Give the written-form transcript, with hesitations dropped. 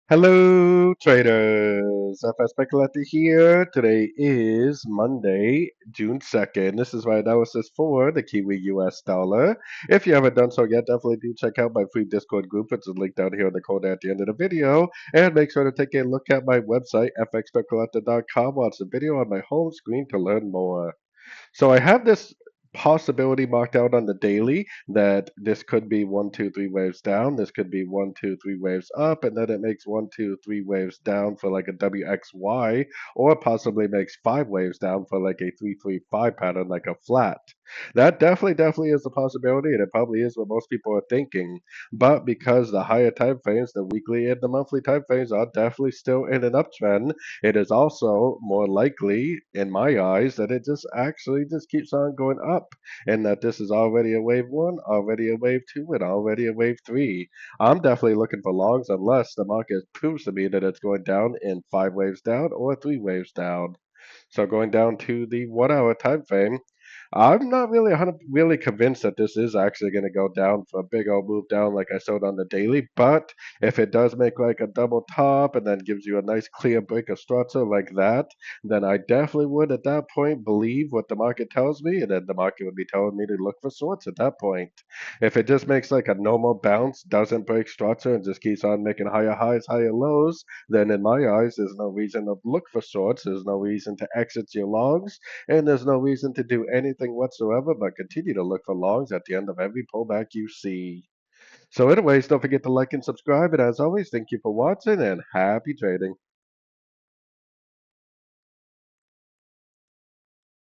Hello, traders. FX Pip Collector here. Today is Monday, June 2nd. This is my analysis for the Kiwi US dollar. If you haven't done so yet, definitely do check out my free Discord group. It's linked down here in the corner at the end of the video. And make sure to take a look at my website, fxpipcollector.com. Watch the video on my home screen to learn more. So I have this possibility marked out on the daily that this could be one, two, three waves down. This could be one, two, three waves up, and then it makes one, two, three waves down for like a WXY, or possibly makes five waves down for like a 335 pattern, like a flat. That definitely is a possibility, and it probably is what most people are thinking. But because the higher time frames, the weekly and the monthly time frames, are definitely still in an uptrend, it is also more likely, in my eyes, that it just actually just keeps on going up, and that this is already a wave one, already a wave two, and already a wave three. I'm definitely looking for longs unless the market proves to me that it's going down in five waves down or three waves down. So going down to the 1 hour time frame, I'm not really really convinced that this is actually going to go down for a big old move down like I showed on the daily. But if it does make like a double top and then gives you a nice clear break of structure like that, then I definitely would at that point believe what the market tells me, and then the market would be telling me to look for sorts at that point. If it just makes like a normal bounce, doesn't break structure, and just keeps on making higher highs, higher lows, then in my eyes, there's no reason to look for shorts. There's no reason to exit your longs, and there's no reason to do anything whatsoever but continue to look for longs at the end of every pullback you see. So anyways, don't forget to like and subscribe, and as always, thank you for watching and happy trading.